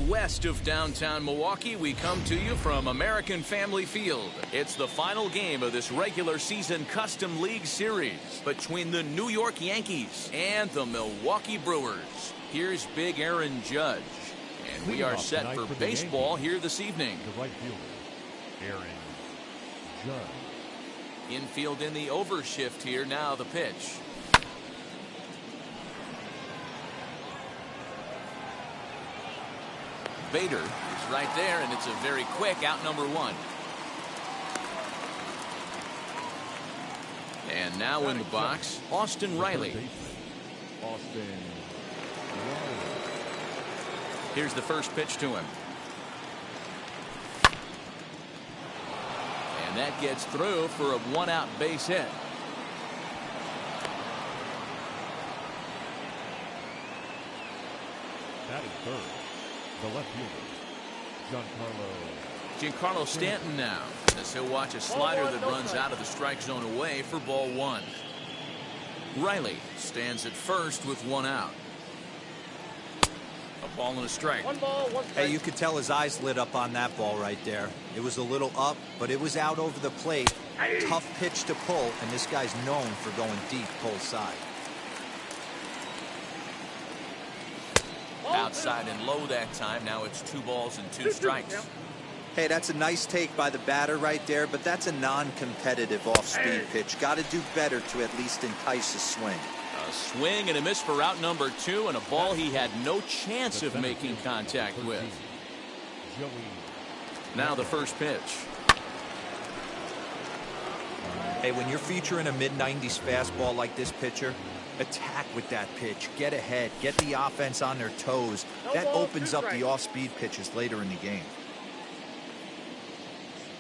southwest of downtown Milwaukee, we come to you from American Family Field. It's the final game of this regular season Custom League Series between the New York Yankees and the Milwaukee Brewers. Here's Big Aaron Judge, and we are set for baseball here this evening. The right fielder, Aaron Judge. Infield in the overshift here. Now the pitch. Bader is right there, and it's a very quick out number one. And now in the box, Austin Reilly. Here's the first pitch to him. And that gets through for a one-out base hit. That is third. The left fielder, Giancarlo Stanton now, as he'll watch a slider that runs out of the strike zone away for ball one. Reilly stands at first with one out. A ball and a strike. One ball, one strike. Hey, you could tell his eyes lit up on that ball right there. It was a little up, but it was out over the plate. Tough pitch to pull, and this guy's known for going deep pull side. Outside and low that time. Now it's 2 balls and 2 strikes. Hey, that's a nice take by the batter right there, but that's a non-competitive off-speed pitch. Got to do better to at least entice a swing. A swing and a miss for out number 2, and a ball he had no chance of making contact with. Now the first pitch. Hey, when you're featuring a mid-90s fastball like this pitcher, attack with that pitch, get ahead, get the offense on their toes. That opens up the off-speed pitches later in the game.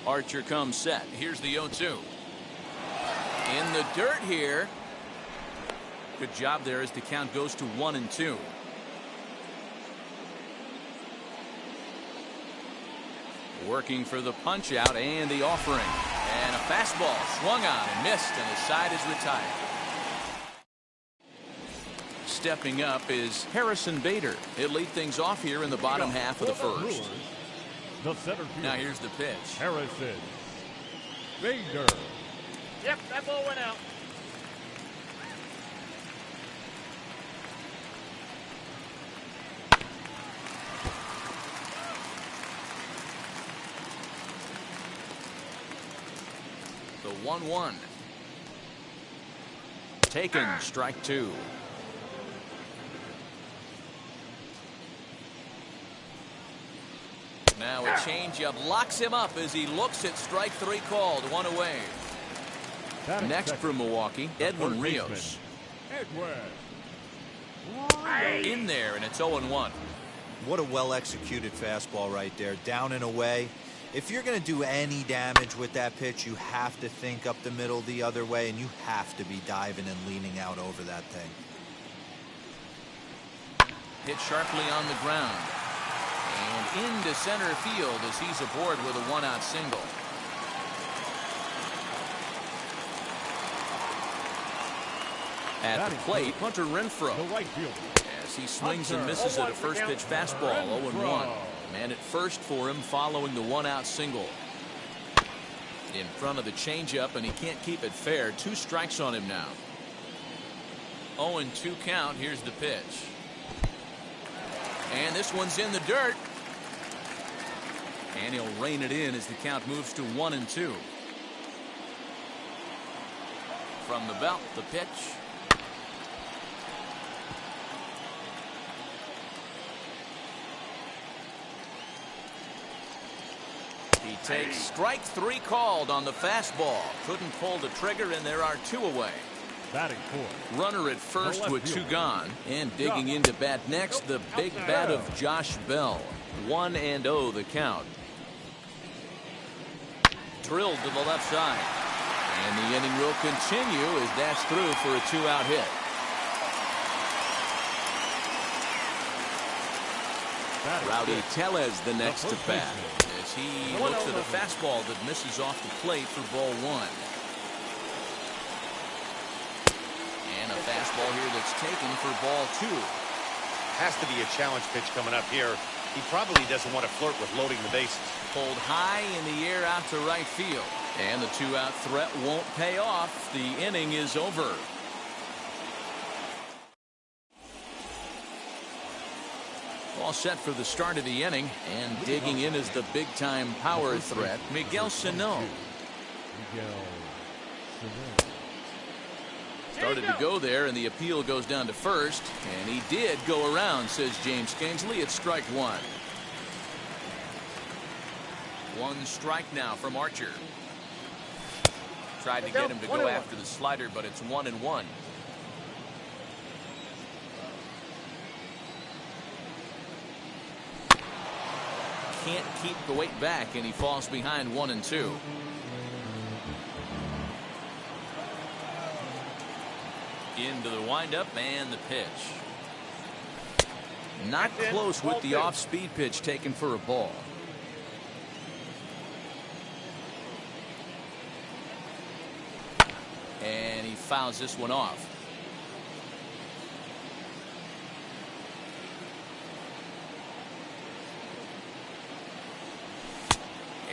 Archer comes set. Here's the 0-2. In the dirt here. Good job there as the count goes to 1-2. Working for the punch out and the offering. And a fastball swung on and missed, and the side is retired. Stepping up is Harrison Bader. He'll lead things off here in the bottom half of the first. Now here's the pitch. Harrison Bader. Yep, that ball went out. The 1-1. Taken, strike 2. Now a changeup locks him up as he looks at strike 3 called. 1 away. Next from Milwaukee, Edwin Rios. In there, and it's 0-1. What a well-executed fastball right there. Down and away. If you're going to do any damage with that pitch, you have to think up the middle the other way, and you have to be diving and leaning out over that thing. Hit sharply on the ground. And into center field as he's aboard with a 1-out single. At the plate, Hunter Renfro. The right fielder. As he swings and misses at a first pitch fastball, 0-1. Man at first for him following the 1-out single. In front of the changeup, and he can't keep it fair. 2 strikes on him now. 0-2 count. Here's the pitch. And this one's in the dirt. And he'll rein it in as the count moves to 1-2. From the belt, the pitch. He takes strike 3 called on the fastball. Couldn't pull the trigger, and there are 2 away. Batting 4. Runner at first with 2 gone. And digging into bat next, the big bat of Josh Bell. 1-0 the count. Drilled to the left side. And the inning will continue as that's through for a 2-out hit. Rowdy Tellez the next to bat as he looks at a fastball that misses off the plate for ball 1. And a fastball here that's taken for ball 2. Has to be a challenge pitch coming up here. He probably doesn't want to flirt with loading the bases. Pulled high in the air out to right field. And the two-out threat won't pay off. The inning is over. All set for the start of the inning. And digging in is the big-time power threat, Miguel Sano. Started to go there, and the appeal goes down to first. And he did go around, says James Kingsley. It's strike one. One strike now from Archer. Tried to get him to go after the slider, but it's 1-1. Can't keep the weight back, and he falls behind 1-2. Into the windup and the pitch. Not close with the off-speed pitch taken for a ball. And he fouls this one off.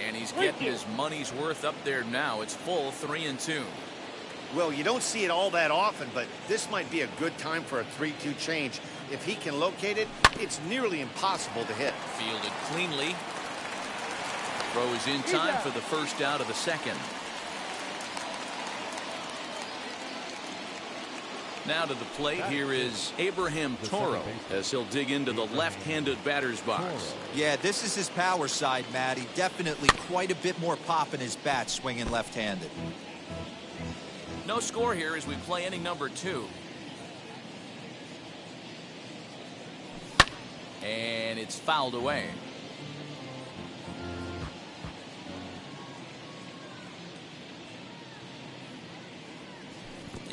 And he's getting his money's worth up there now. It's full 3-2. Well, you don't see it all that often, but this might be a good time for a 3-2 change. If he can locate it, it's nearly impossible to hit. Fielded cleanly. Throw is in time for the first out of the second. Now to the plate, here is Abraham Toro as he'll dig into the left-handed batter's box. Yeah, this is his power side, Matty. Definitely quite a bit more pop in his bat swinging left-handed. No score here as we play inning number 2. And it's fouled away.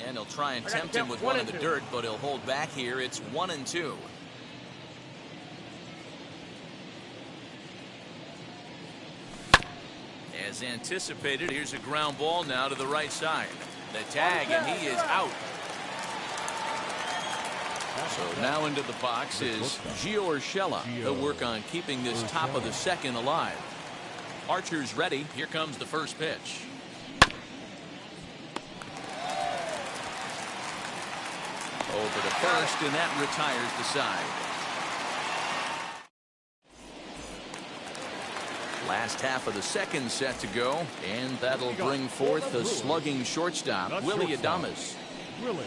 And he'll try and tempt him with one in the dirt, but he'll hold back here. It's 1-2. As anticipated, here's a ground ball now to the right side. The tag, and he is out. So now into the box is Gio Urshela. He'll work on keeping this top of the second alive. Archer's ready. Here comes the first pitch. Over to first, and that retires the side. Last half of the second set to go, and that'll bring forth the slugging shortstop, Willy Adames. Ooh,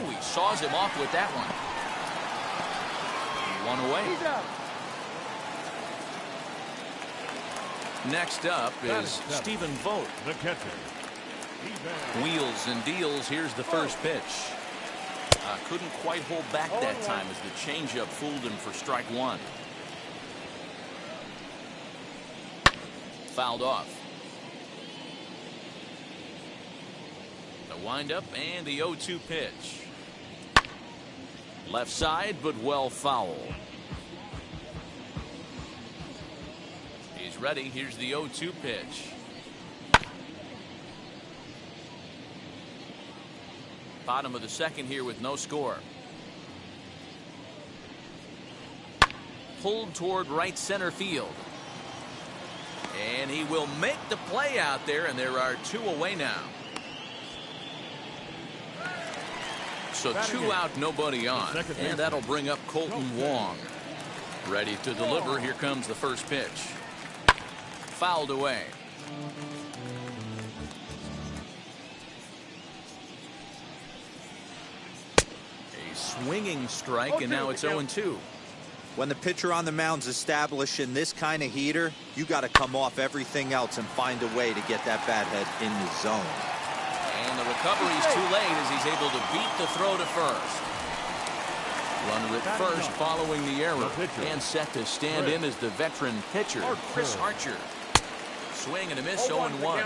he saws him off with that one. One away. Next up is Stephen Vogt. The catcher. Wheels and deals. Here's the first pitch. Couldn't quite hold back that time as the changeup fooled him for strike one. Fouled off. The windup and the 0-2 pitch. Left side, but well foul. He's ready. Here's the 0-2 pitch. Bottom of the second here with no score. Pulled toward right center field. And he will make the play out there, and there are two away now. So two out, nobody on. And that'll bring up Colton Wong. Ready to deliver. Here comes the first pitch. Fouled away. A swinging strike, and now it's 0-2. When the pitcher on the mound's establishing this kind of heater, you got to come off everything else and find a way to get that bat head in the zone. And the recovery's too late as he's able to beat the throw to first. Runner at first following the error, and set to stand in as the veteran pitcher, Chris Archer. Swing and a miss, 0-1.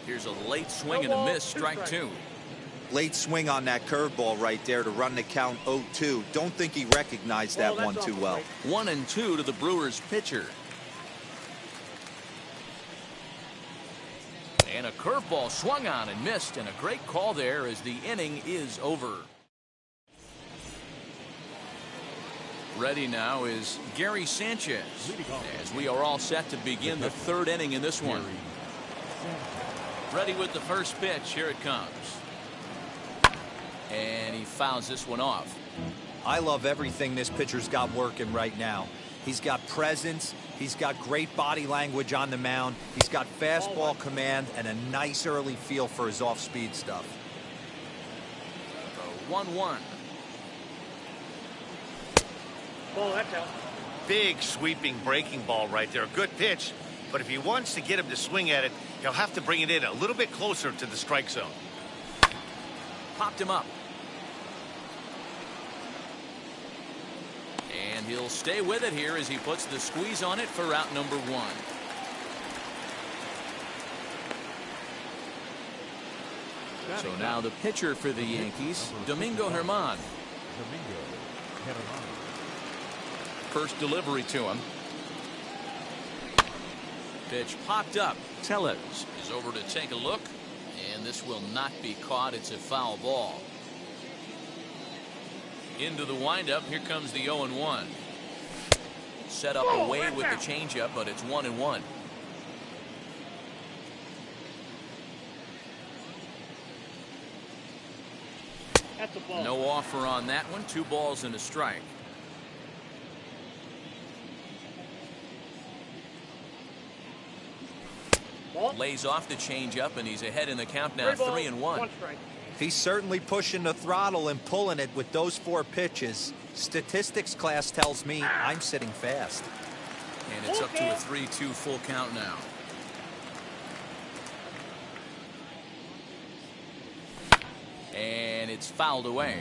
Here's a late swing and a miss, strike two. Late swing on that curveball right there to run the count 0-2. Don't think he recognized that one too well. 1-2 to the Brewers pitcher. And a curveball swung on and missed, and a great call there as the inning is over. Ready now is Gary Sanchez as we are all set to begin the third inning in this one. Ready with the first pitch. Here it comes. And he fouls this one off. I love everything this pitcher's got working right now. He's got presence. He's got great body language on the mound. He's got fastball command and a nice early feel for his off-speed stuff. 1-1. Ball, that's out. Big sweeping breaking ball right there. A good pitch, but if he wants to get him to swing at it, he'll have to bring it in a little bit closer to the strike zone. Popped him up. And he'll stay with it here as he puts the squeeze on it for out number 1. So now the pitcher for the Yankees, Domingo Germán. First delivery to him. Pitch popped up. Tellez is over to take a look, and this will not be caught. It's a foul ball. Into the windup. Here comes the 0-1. Set up away with the changeup, but it's 1-1. That's a ball. No offer on that one. 2 balls and a strike. Ball. Lays off the changeup, and he's ahead in the count now. 3-1. 1 strike. He's certainly pushing the throttle and pulling it with those 4 pitches. Statistics class tells me I'm sitting fast. And it's up to a 3-2 full count now. And it's fouled away.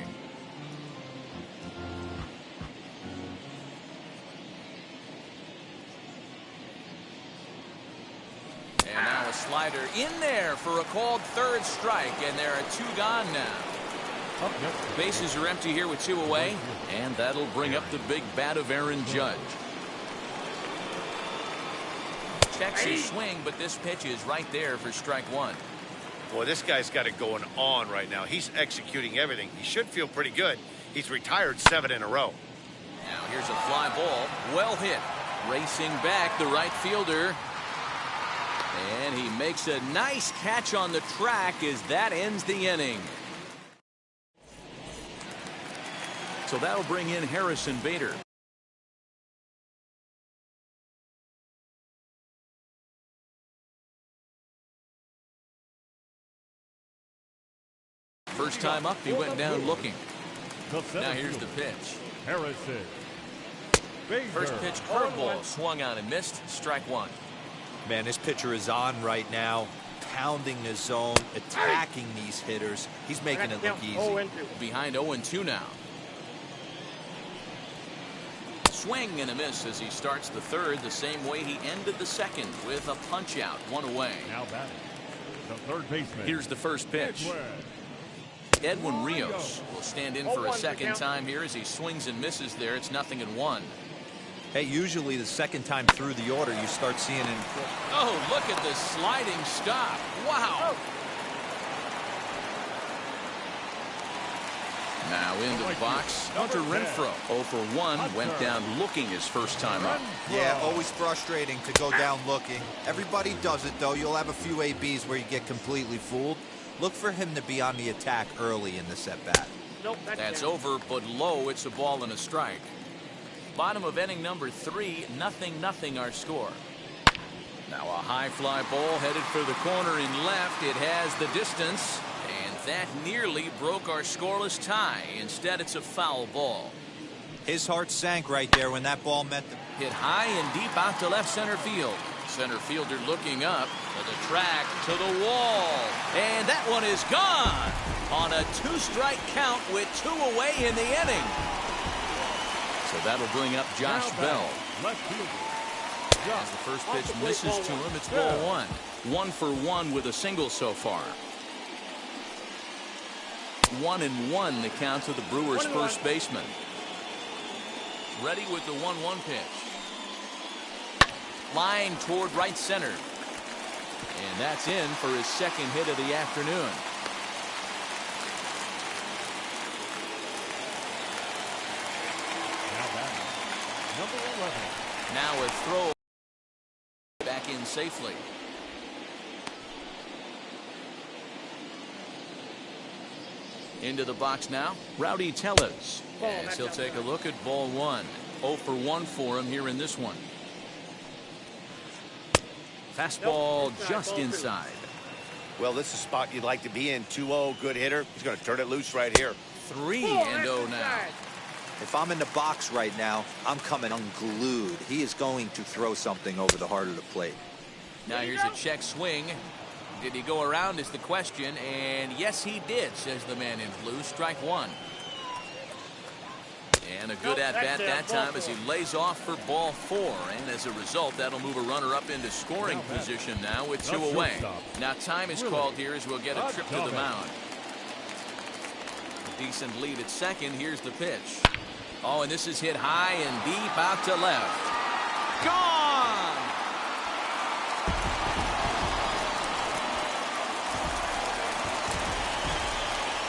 And now a slider in there for a called third strike, and there are 2 gone now. Bases are empty here with 2 away, and that'll bring up the big bat of Aaron Judge. Checks his swing, but this pitch is right there for strike 1. Boy, this guy's got it going on right now. He's executing everything. He should feel pretty good. He's retired 7 in a row. Now here's a fly ball. Well hit. Racing back, the right fielder. And he makes a nice catch on the track as that ends the inning. So that'll bring in Harrison Bader. First time up, he went down looking. Now here's the pitch. Harrison. First pitch curveball swung on and missed. Strike 1. Man, this pitcher is on right now, pounding the zone, attacking these hitters. He's making it look easy. Behind 0-2 now. Swing and a miss as he starts the third the same way he ended the second with a punch out. 1 away. Now batting, the third baseman. Here's the first pitch. Edwin Rios will stand in for a second time here as he swings and misses there. It's 0-1. Hey, usually the second time through the order you start seeing an... Oh, look at the sliding stop. Wow. Now into the box, Hunter Renfro. 0 for 1, went down looking his first time up. Yeah, always frustrating to go down looking. Everybody does it, though. You'll have a few ABs where you get completely fooled. Look for him to be on the attack early in this at-bat. Nope, That's over, but low. It's a ball and a strike. Bottom of inning number 3, 0-0 our score. Now a high fly ball headed for the corner in left. It has the distance, and that nearly broke our scoreless tie. Instead, it's a foul ball. His heart sank right there when that ball met the... Hit high and deep out to left center field. Center fielder looking up to the track, to the wall, and that one is gone on a 2-strike count with 2 away in the inning. So that'll bring up Josh Bell. As the first pitch misses to him, it's ball 1. 1 for 1 with a single so far. 1-1 the count to the Brewers' first baseman. Ready with the 1-1 pitch. Line toward right center. And that's in for his second hit of the afternoon. Now batting, number 11. Now a throw back in safely. Into the box now, Rowdy Tellez. As he'll take a look at ball one. 0 for 1 for him here in this one. Fastball just inside. Well, this is a spot you'd like to be in. 2-0, good hitter. He's going to turn it loose right here. 3-0 now. If I'm in the box right now, I'm coming unglued. He is going to throw something over the heart of the plate. Now here's a check swing. Did he go around is the question, and yes he did, says the man in blue. Strike one. And a good at-bat that time as he lays off for ball 4. And as a result, that'll move a runner up into scoring position now with 2 away. Now time is called here as we'll get a trip to the mound. A decent lead at second. Here's the pitch. Oh, and this is hit high and deep out to left. Gone!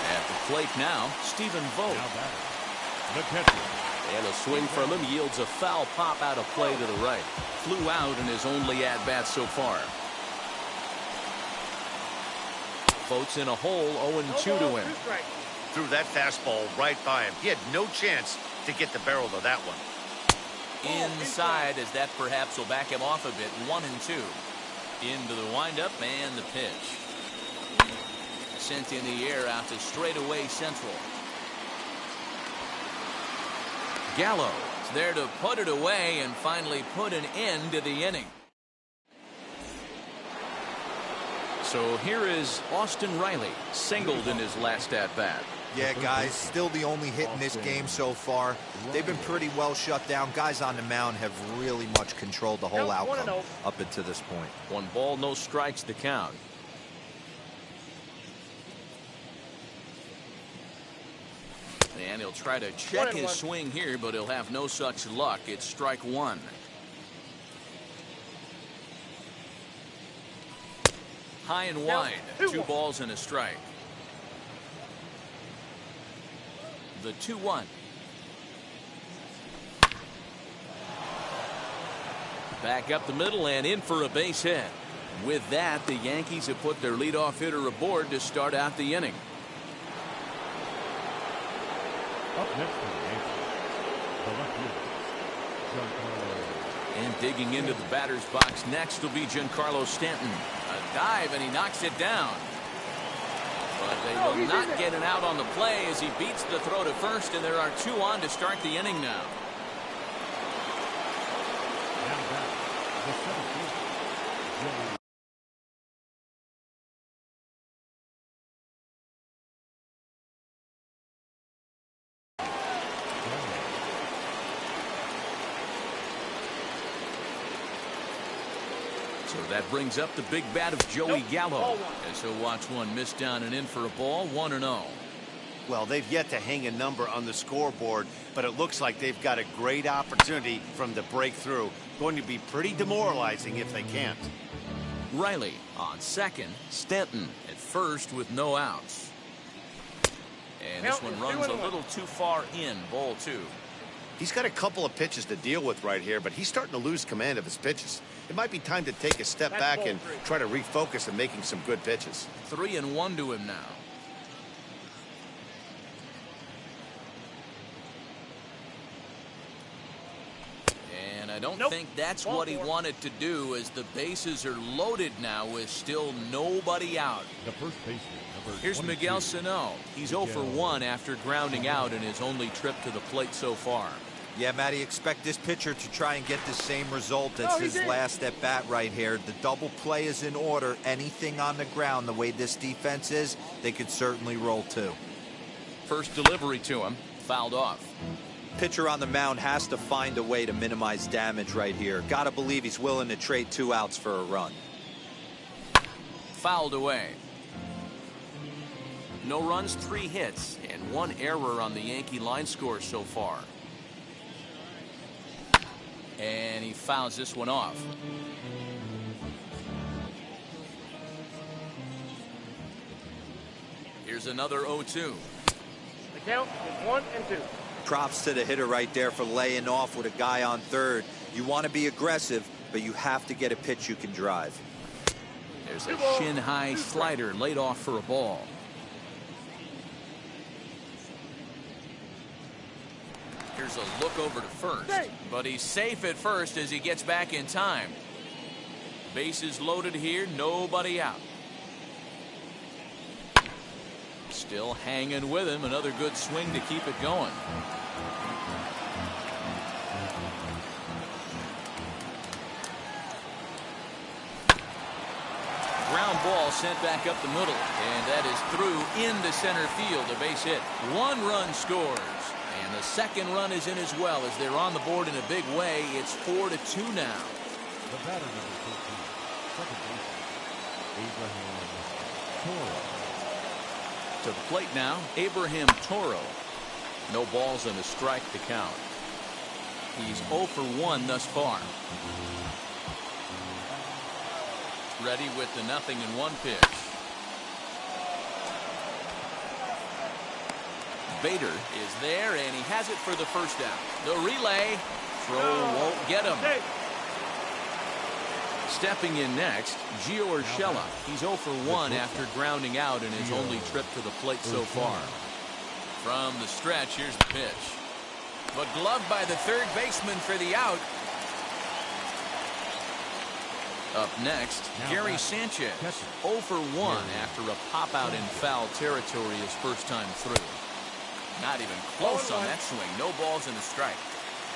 At the plate now, Stephen Vogt. The catcher. And a swing from him yields a foul pop out of play to the right. Flew out in his only at-bat so far. Vogt's in a hole, 0-2 to him. Threw that fastball right by him. He had no chance to get the barrel of that one. Inside, as that perhaps will back him off a bit. 1-2. Into the windup and the pitch. Sent in the air out to straightaway central. Gallo is there to put it away and finally put an end to the inning. So here is Austin Reilly, singled in his last at-bat. Yeah, guys, still the only hit in this game so far. They've been pretty well shut down. Guys on the mound have really much controlled the whole outcome up until this point. 1 ball, no strikes the count. And he'll try to check his swing here, but he'll have no such luck. It's strike 1. High and wide. 2 balls and a strike. The 2-1. Back up the middle and in for a base hit. With that, the Yankees have put their leadoff hitter aboard to start out the inning. Up next for the Yankees, the left fielder, Giancarlo. And digging into the batter's box next will be Giancarlo Stanton. A dive and he knocks it down. But they will not get an out on the play as he beats the throw to first, and there are 2 on to start the inning now. Now back, the center fielder, So that brings up the big bat of Joey Gallo as he'll watch one miss down and in for a ball. 1-0. Well, they've yet to hang a number on the scoreboard, but it looks like they've got a great opportunity from the breakthrough. Going to be pretty demoralizing if they can't. Reilly on second. Stanton at first with no outs. And this one runs a little too far in. Ball 2. He's got a couple of pitches to deal with right here, but he's starting to lose command of his pitches. It might be time to take a step back and try to refocus on making some good pitches. 3-1 to him now. And I don't think that's what he wanted to do, as the bases are loaded now with still nobody out. the first baseman, number Here's 22. Miguel Sano. He's 0 for 1 after grounding out in his only trip to the plate so far. Yeah, Matty, expect this pitcher to try and get the same result as his last at bat right here. The double play is in order. Anything on the ground, the way this defense is, they could certainly roll 2. First delivery to him, fouled off. Pitcher on the mound has to find a way to minimize damage right here. Gotta believe he's willing to trade 2 outs for a run. Fouled away. No runs, 3 hits, and 1 error on the Yankee line score so far. And he fouls this one off. Here's another 0-2. The count is 1-2. Props to the hitter right there for laying off with a guy on third. You want to be aggressive, but you have to get a pitch you can drive. There's a shin-high slider laid off for a ball. Here's a look over to first, but he's safe at first as he gets back in time. Bases loaded here, nobody out. Still hanging with him, another good swing to keep it going. Ground ball sent back up the middle, and that is through into center field, a base hit. 1 run scores, and the second run is in as well as they're on the board in a big way. It's 4-2 now. The batter number 13, second baseman, Abraham Toro. To the plate now, Abraham Toro. No balls and a strike to count. He's 0 for 1 thus far. Ready with the 0-1 pitch. Bader is there, and he has it for the first down. The relay. Throw won't get him. Stepping in next, Gio Urshela. He's 0 for 1 after grounding out in his only trip to the plate so far. From the stretch, here's the pitch. But gloved by the third baseman for the out. Up next, Gary Sanchez. 0 for 1 after a pop out in foul territory his first time through. Not even close on that swing. No balls and a strike.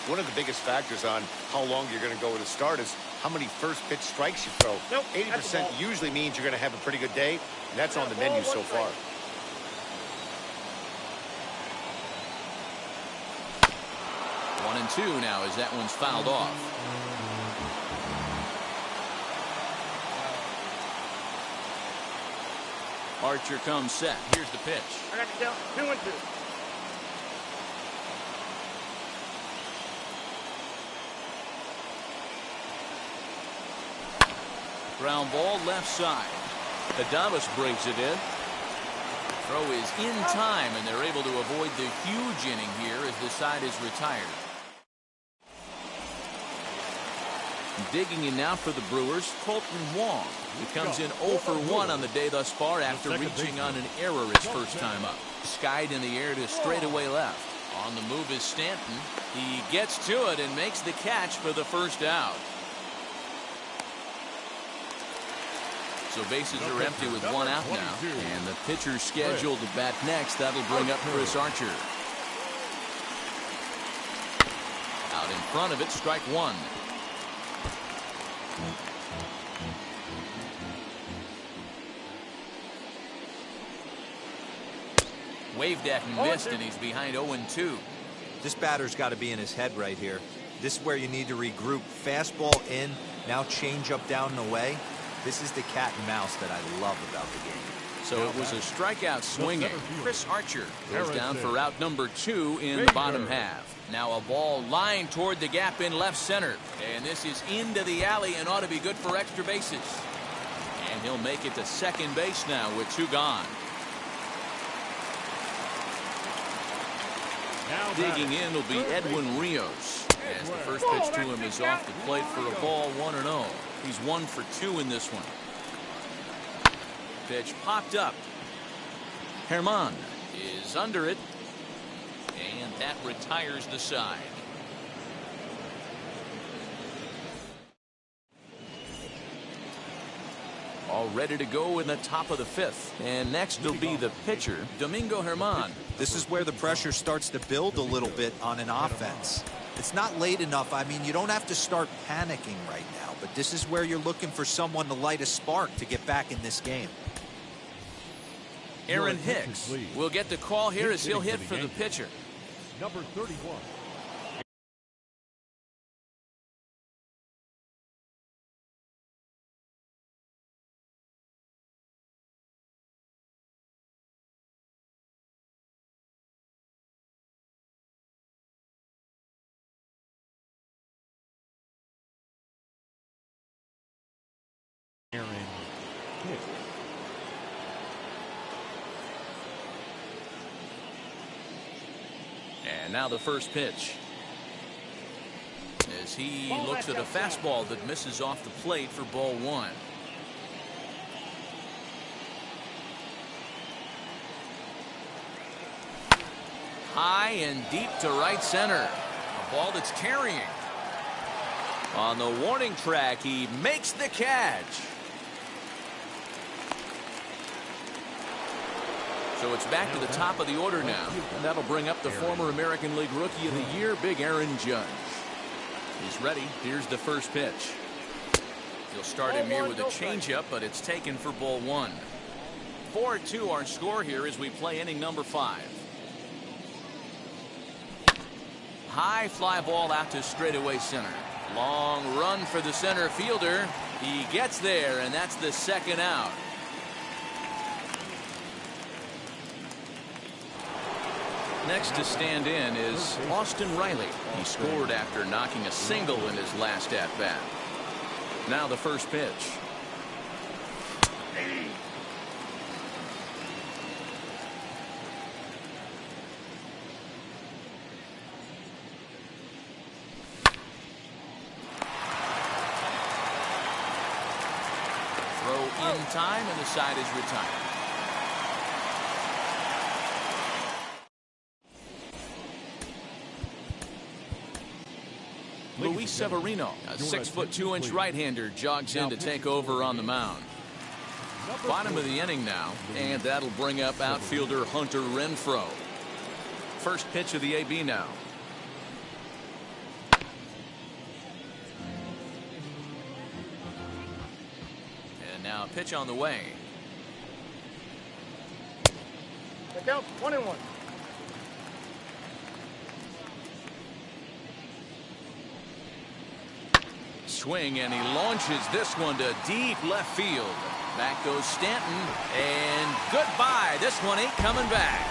One of the biggest factors on how long you're going to go with a start is how many first pitch strikes you throw. 80% usually means you're going to have a pretty good day, and that's on the menu so far. One and two now as that one's fouled off. Archer comes set. Here's the pitch. I got the count 2-2. Ground ball left side. Adames brings it in. Throw is in time, and they're able to avoid the huge inning here as the side is retired. Digging in now for the Brewers, Colton Wong. He comes in 0 for 1 on the day thus far after reaching on an error his first time up. Skied in the air to straightaway left. On the move is Stanton. He gets to it and makes the catch for the first out. So bases are empty with 1 out now. And the pitcher scheduled to bat next. That'll bring up Chris Archer. Out in front of it, strike 1. Waved at and missed, and he's behind 0-2. This batter's got to be in his head right here. This is where you need to regroup. Fastball in, now change up down and away. This is the cat and mouse that I love about the game. So it was a strikeout swinging. Chris Archer goes down for out number 2 in the bottom half. Now a ball lined toward the gap in left center. And this is into the alley and ought to be good for extra bases. And he'll make it to second base now with 2 gone. Digging in will be Edwin Rios. As the first pitch to him is off the plate for a ball, 1-0. He's 1 for 2 in this one. Pitch popped up. Herman is under it. And that retires the side. All ready to go in the top of the 5th. And next will be the pitcher, Domingo Herman. This is where the pressure starts to build a little bit on an offense. It's not late enough. I mean, you don't have to start panicking right now, but this is where you're looking for someone to light a spark to get back in this game. Aaron Hicks will get the call here as he'll hit for the pitcher. Number 31. Aaron Hicks. And now the first pitch. As he looks at a fastball that misses off the plate for ball one. High and deep to right center. A ball that's carrying. On the warning track, he makes the catch. So it's back to the top of the order now. And that'll bring up the former American League Rookie of the Year, Big Aaron Judge. He's ready. Here's the first pitch. He'll start him here with a changeup, but it's taken for ball one. 4-2 our score here as we play inning number 5. High fly ball out to straightaway center. Long run for the center fielder. He gets there, and that's the second out. Next to stand in is Austin Reilly. He scored after knocking a single in his last at-bat. Now the first pitch. Throw in time, and the side is retired. Luis Severino, a 6'2" right-hander, jogs in to take over on the mound. Bottom of the inning now, and that'll bring up outfielder Hunter Renfro. First pitch of the AB now. And now a pitch on the way. The count 1-1. Swing, and he launches this one to deep left field. Back goes Stanton, and goodbye. This one ain't coming back.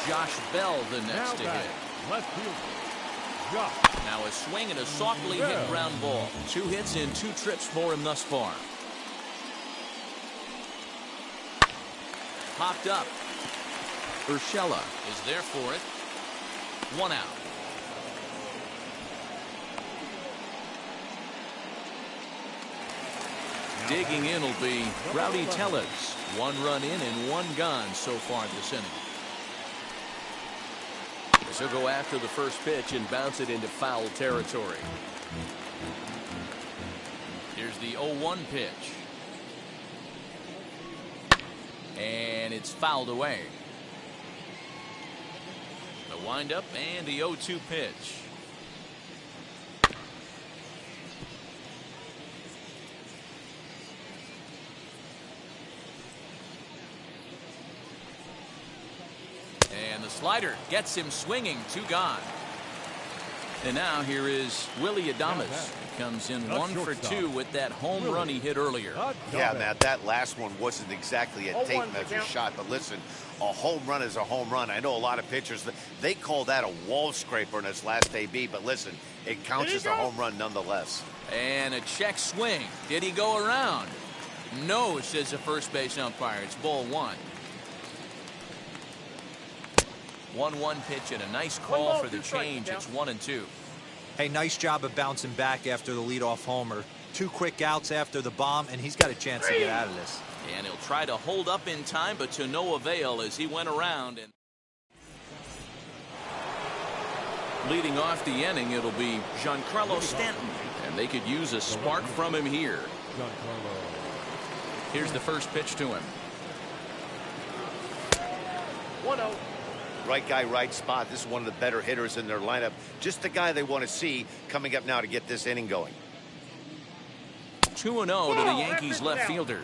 Josh Bell the next to hit. Left field. Now a swing and a softly hit ground ball. 2 hits in 2 trips for him thus far. Popped up. Urshela is there for it. 1 out. Digging in will be Rowdy Tellez. 1 run in and 1 gone so far this inning. So go after the first pitch and bounce it into foul territory. Here's the 0-1 pitch. And it's fouled away. The windup and the 0-2 pitch. And the slider gets him swinging. 2 gone. And now here is Willy Adames. He comes in 1 for 2 with that home run he hit earlier. Yeah, Matt, that last one wasn't exactly a tape measure shot, but listen, a home run is a home run. I know a lot of pitchers, they call that a wall scraper in his last AB, but listen, it counts as a home run nonetheless. And a check swing. Did he go around? No, says the first base umpire. It's ball 1. 1-1 pitch and a nice call for the change. It's 1-2. Hey, nice job of bouncing back after the leadoff homer. 2 quick outs after the bomb, and he's got a chance to get out of this. And he'll try to hold up in time, but to no avail as he went around. And leading off the inning, it'll be Giancarlo Stanton, and they could use a spark from him here. Here's the first pitch to him. 1-0. Right guy, right spot. This is one of the better hitters in their lineup. Just the guy they want to see coming up now to get this inning going. 2-0 to the Yankees left fielder.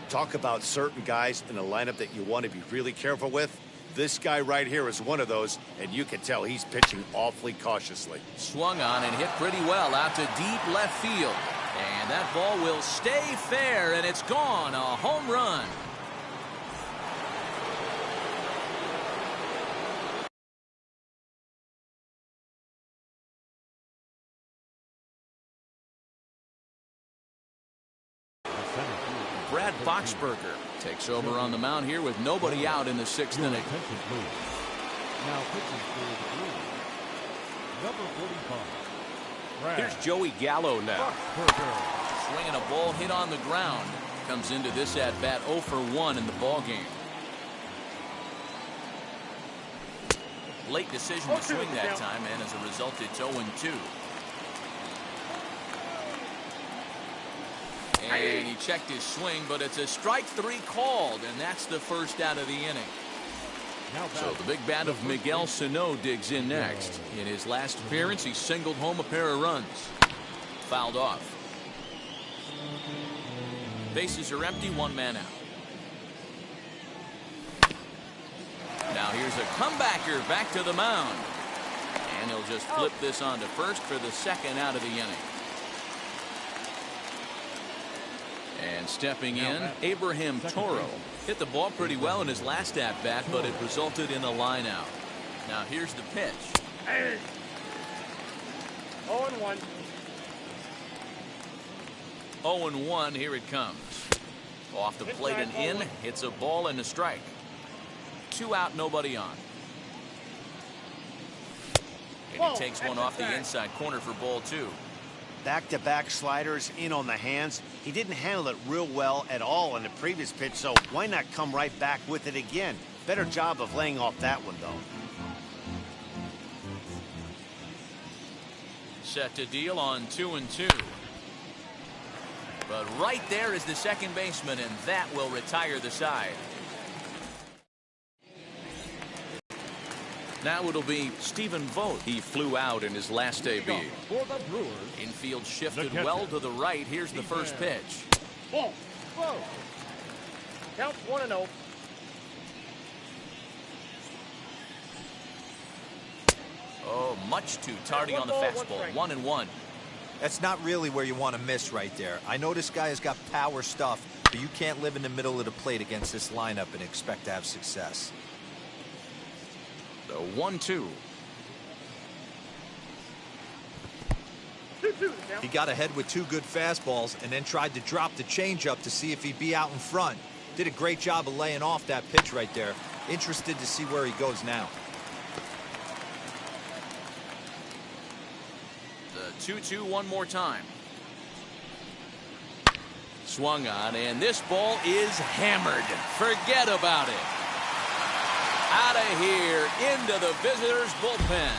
Talk about certain guys in a lineup that you want to be really careful with. This guy right here is one of those, and you can tell he's pitching awfully cautiously. Swung on and hit pretty well out to deep left field. And that ball will stay fair, and it's gone. A home run. Brad Boxberger Takes over on the mound here with nobody out in the 6th inning. Now pitching for the Blues, number 45. Here's Joey Gallo now. Swinging a ball hit on the ground. Comes into this at bat 0 for 1 in the ball game. Late decision to swing that time, and as a result, it's 0-2. And he checked his swing, but it's a strike 3 called, and that's the first out of the inning. So the big bat of Miguel Sano digs in next. In his last appearance, he singled home a pair of runs. Fouled off. Bases are empty, 1 man out. Now here's a comebacker back to the mound. And he'll just flip this on to first for the 2nd out of the inning. And stepping in, Abraham Toro. Hit the ball pretty well in his last at-bat, but it resulted in a line out. Now here's the pitch. 0-1. 0-1, here it comes. Off the plate and in, hits a ball and a strike. 2 out, nobody on. And he takes one off the inside corner for ball 2. Back-to-back sliders in on the hands. He didn't handle it real well at all on the previous pitch, so why not come right back with it again? Better job of laying off that one, though. Set to deal on 2-2. But right there is the second baseman, and that will retire the side. Now it'll be Stephen Vogt. He flew out in his last AB. For the Brewers, Infield shifted well to the right. Here's the first pitch. Ball. Count 1-0. Oh, much too tardy on the fastball. 1-1. That's not really where you want to miss right there. I know this guy has got power stuff, but you can't live in the middle of the plate against this lineup and expect to have success. The 1-2. He got ahead with 2 good fastballs and then tried to drop the changeup to see if he'd be out in front. Did a great job of laying off that pitch right there. Interested to see where he goes now. The 2-2 one more time. Swung on, and this ball is hammered. Forget about it. Out of here, into the visitors' bullpen.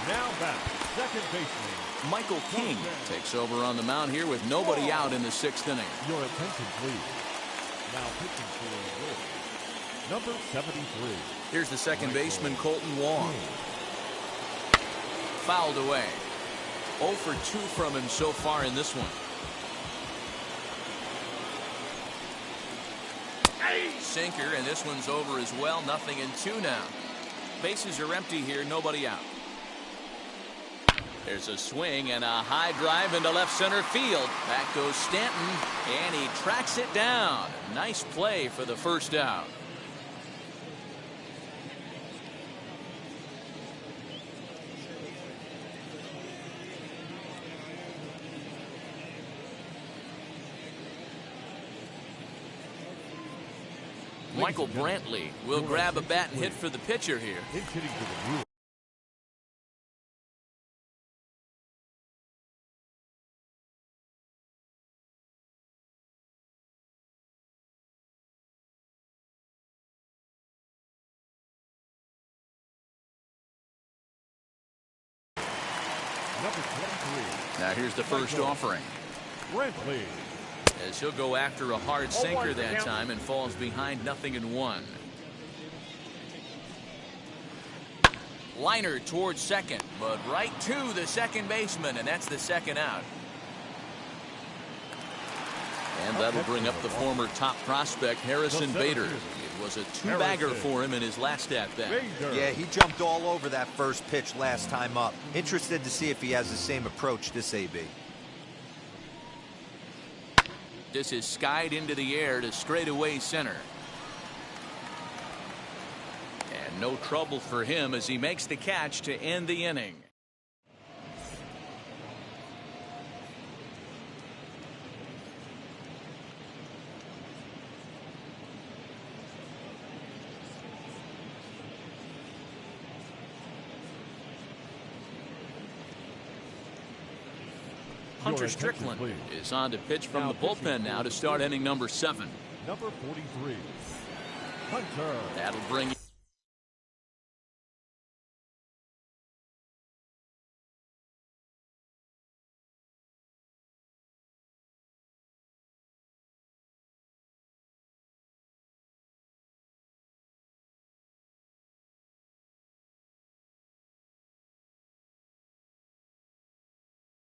now back, second baseman Michael King takes over on the mound here with nobody out in the 6th inning. Your attention, please. Now pitching for the Brewers, number 73. Here's the second baseman, Colton Wong. Fouled away. 0 for 2 from him so far in this one. Sinker, and this one's over as well. 0-2 now. Bases are empty here, nobody out. There's a swing and a high drive into left center field. Back goes Stanton, and he tracks it down. Nice play for the first out. Michael Brantley will grab a bat and hit for the pitcher here. Hitting for the Brewers. Number 23. Now here's the first offering. Renfro. As he'll go after a hard sinker that time and falls behind 0-1. Liner towards second, but right to the second baseman, and that's the second out. And that'll bring up the former top prospect, Harrison Bader. It was a 2-bagger for him in his last at-bat. Yeah, he jumped all over that first pitch last time up. Interested to see if he has the same approach this AB. This is skied into the air to straightaway center. And no trouble for him as he makes the catch to end the inning. Hunter Strickland is on to pitch from the bullpen now to start inning number 7. Number 43, Hunter. That'll bring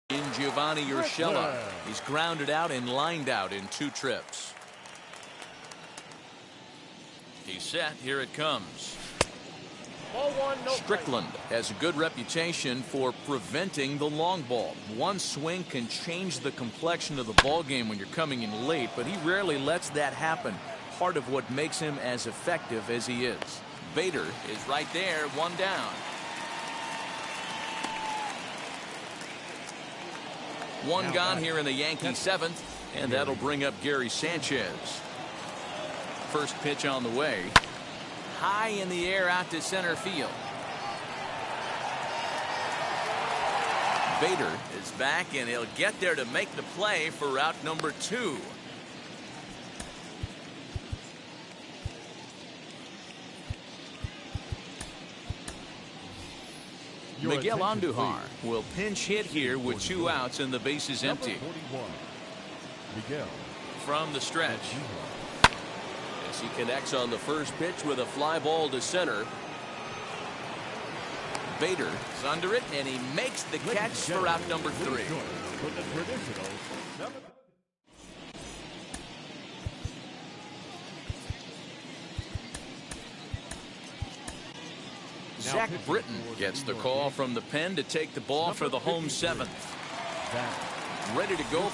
in Giovanni Urshela. He's grounded out and lined out in 2 trips. He's set. Here it comes. Ball 1, no Strickland has a good reputation for preventing the long ball. One swing can change the complexion of the ball game when you're coming in late, but he rarely lets that happen. Part of what makes him as effective as he is. Bader is right there, 1 down. 1 gone here in the Yankee 7th, and that'll bring up Gary Sanchez. First pitch on the way. High in the air out to center field. Bader is back, and he'll get there to make the play for route number 2. Miguel Andujar will pinch hit here with 2 outs and the bases empty. 41, Miguel. From the stretch, as he connects on the first pitch with a fly ball to center. Bader is under it, and he makes the catch for out number 3. Zach Britton gets the call from the pen to take the ball for the home 7th. Ready to go.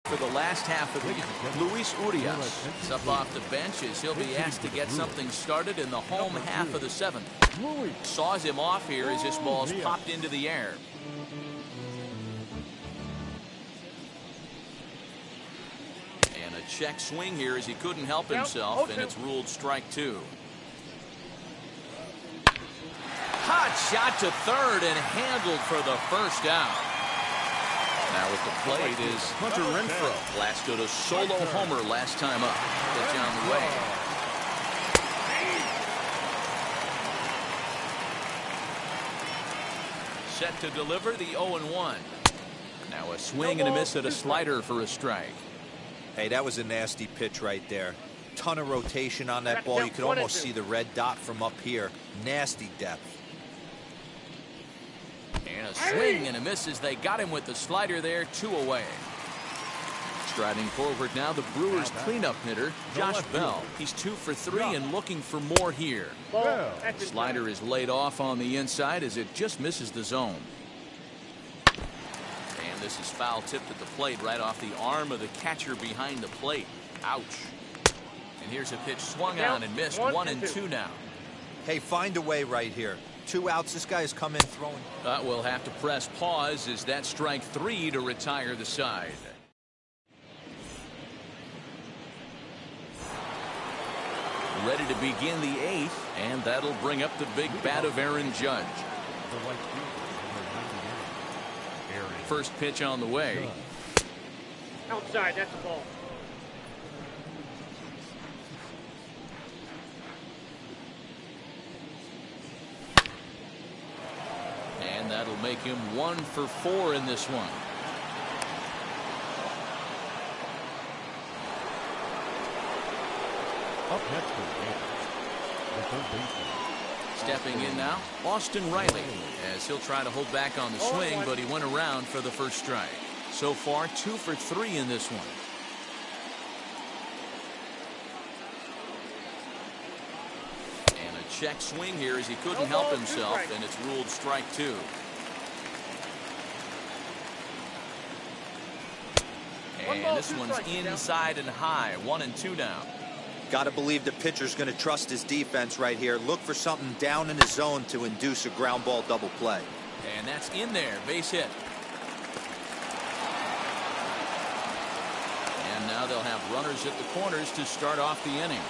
For the last half of the game, Luis Urias is up off the bench as he'll be asked to get something started in the home half of the 7th. Saws him off here as this ball's popped into the air. And a check swing here as he couldn't help himself, and it's ruled strike 2. Hot shot to third and handled for the first out. Now at the plate is Hunter Renfro. Blasted a solo homer last time up. Pitch on the way. Set to deliver the 0-1. Now a swing and a miss at a slider for a strike. Hey, that was a nasty pitch right there. Ton of rotation on that ball. You could almost see the red dot from up here. Nasty depth. And a swing and a miss as they got him with the slider there, 2 away. Striding forward now, the Brewers cleanup hitter, Josh Bell. He's 2 for 3 and looking for more here. Slider is laid off on the inside as it just misses the zone. And this is foul tipped at the plate right off the arm of the catcher behind the plate. Ouch. And here's a pitch swung on and missed. 1-2 now. Hey, find a way right here. 2 outs. This guy has come in throwing. We'll have to press pause as that strike 3 to retire the side. Ready to begin the 8th, and that'll bring up the big bat of Aaron Judge. First pitch on the way. Outside, that's a ball. And that'll make him 1 for 4 in this one. Up next for the third baseman. Stepping in now, Austin Reilly, as he'll try to hold back on the swing, but he went around for the first strike. So far, 2 for 3 in this one. And a check swing here as he couldn't help himself, and it's ruled strike 2. And this one's inside and high, 1-2 now. Got to believe the pitcher's going to trust his defense right here. Look for something down in his zone to induce a ground ball double play. And that's in there, base hit. And now they'll have runners at the corners to start off the inning.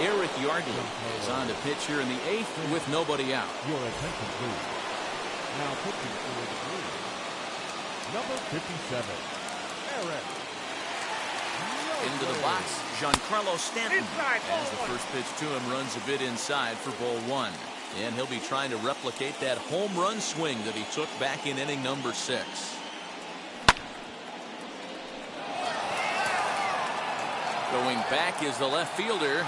Eric Yardley is on to pitch here in the 8th with nobody out. Your attention, please. Now pitching for the Blues, number 57, Eric. Into the box, Giancarlo Stanton. Inside, As the first pitch to him runs a bit inside for ball 1. And he'll be trying to replicate that home run swing that he took back in inning number 6. Going back is the left fielder.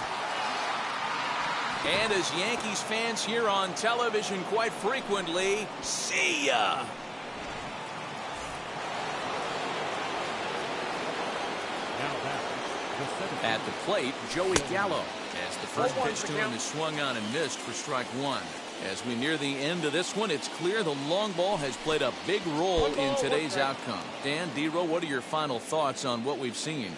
And as Yankees fans hear on television quite frequently, see ya! At the plate, Joey Gallo, as the first pitch to him is swung on and missed for strike 1. As we near the end of this one, it's clear the long ball has played a big role in today's outcome. Dan, D-Row, what are your final thoughts on what we've seen?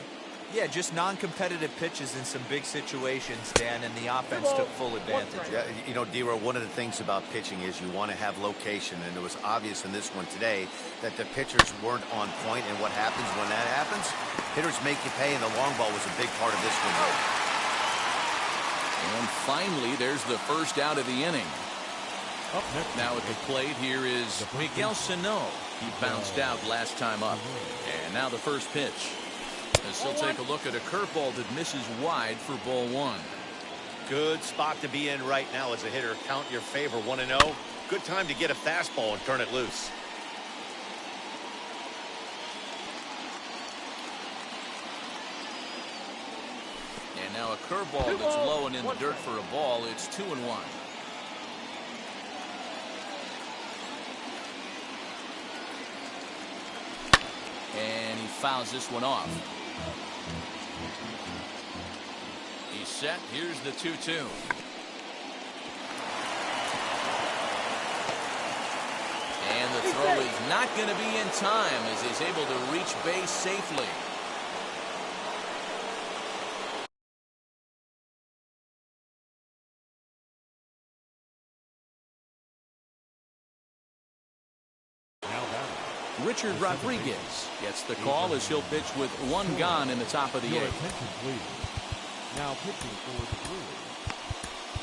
Yeah, just non-competitive pitches in some big situations, Dan, and the offense took full advantage. Yeah, you know, D-Row, one of the things about pitching is you want to have location, and it was obvious in this one today that the pitchers weren't on point, and what happens when that happens? Hitters make you pay, and the long ball was a big part of this one. And finally, there's the first out of the inning. Now at the plate, here is Miguel Sano. He bounced out last time up. And now the first pitch. As he'll take a look at a curveball that misses wide for ball 1. Good spot to be in right now as a hitter. Count your favor, 1-0. Good time to get a fastball and turn it loose. And now a curveball that's low and in the dirt for a ball. It's 2-1. And he fouls this one off. He's set. Here's the 2-2. And the throw is not going to be in time as he's able to reach base safely. Richard Rodriguez gets the call as he'll pitch with 1 gone in the top of the 8th. Attention, please. Now pitching for the Blues,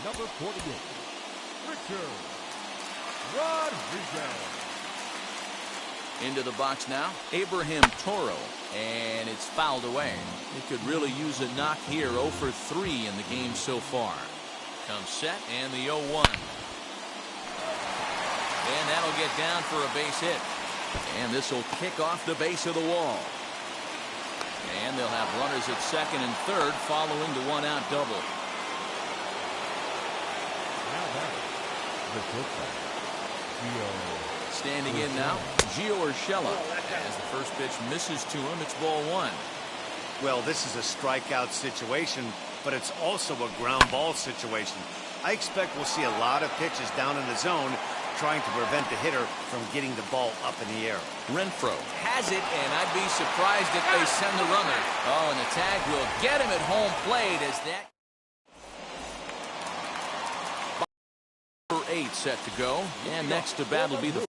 number 48, Richard Rodriguez. Into the box now, Abraham Toro, and it's fouled away. He could really use a knock here. 0 for 3 in the game so far. Comes set, and the 0-1. And that'll get down for a base hit. And this will kick off the base of the wall. And they'll have runners at second and third following the 1-out double. Standing in now, Gio Urshela. As the first pitch misses to him, it's ball 1. Well, this is a strikeout situation, but it's also a ground ball situation. I expect we'll see a lot of pitches down in the zone trying to prevent the hitter from getting the ball up in the air. Renfro has it, and I'd be surprised if they send the runner. Oh, and the tag will get him at home plate as that. For 8 set to go, and next to bat will be the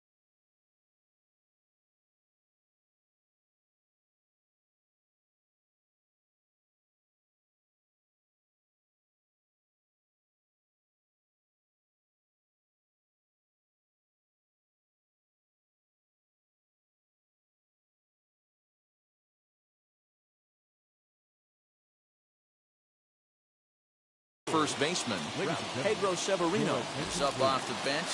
first baseman. Pedro Severino is up off the bench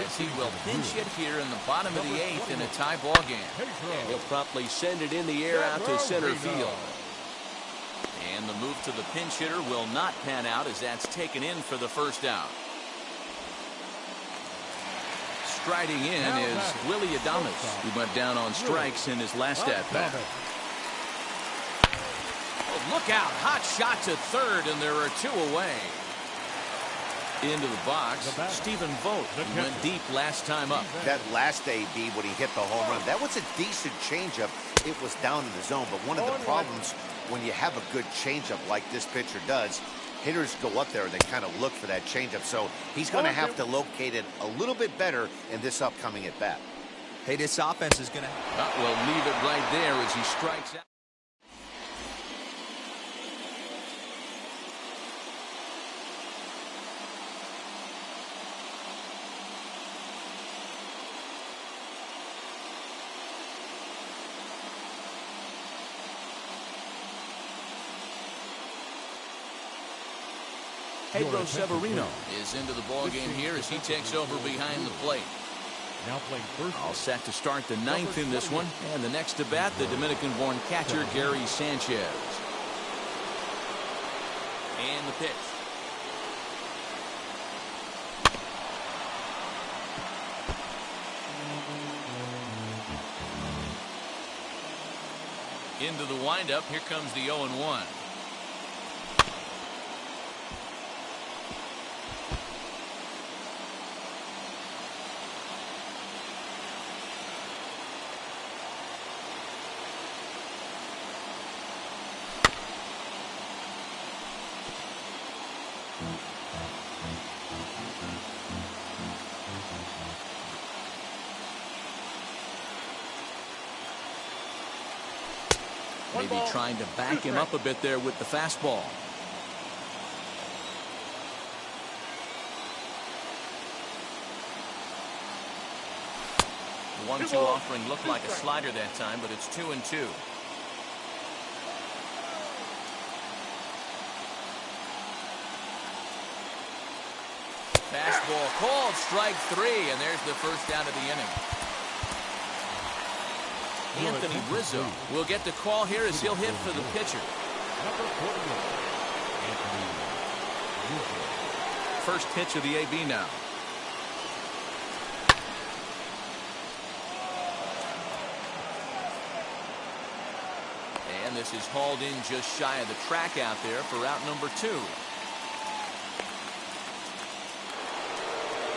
as he will pinch hit here in the bottom of the 8th in a tie ball game. And he'll promptly send it in the air out to center field. And the move to the pinch hitter will not pan out as that's taken in for the first out. Striding in is Willie Adames, who went down on strikes in his last at-bat. Look out, hot shot to third, and there are 2 away. Into the box, Stephen Vogt went deep last time up. That last AB when he hit the home run, that was a decent changeup. It was down in the zone, but one of the problems when you have a good changeup like this pitcher does, hitters go up there and they kind of look for that changeup. So he's going to have to locate it a little bit better in this upcoming at bat. Hey, this offense is going to. We'll leave it right there as he strikes out. Pedro Severino is into the ball game here as he takes over behind the plate. Now playing first. All set to start the ninth in this one. And the next to bat, the Dominican-born catcher, Gary Sanchez. And the pitch. Into the windup. Here comes the 0-1. Maybe trying to back him up a bit there with the fastball. 1-2 offering looked like a slider that time, but it's 2-2. Fastball called, strike 3, and there's the first out of the inning. Anthony Rizzo will get the call here as he'll hit for the pitcher. Number 41, Anthony Rizzo. First pitch of the AB now. And this is hauled in just shy of the track out there for out number 2.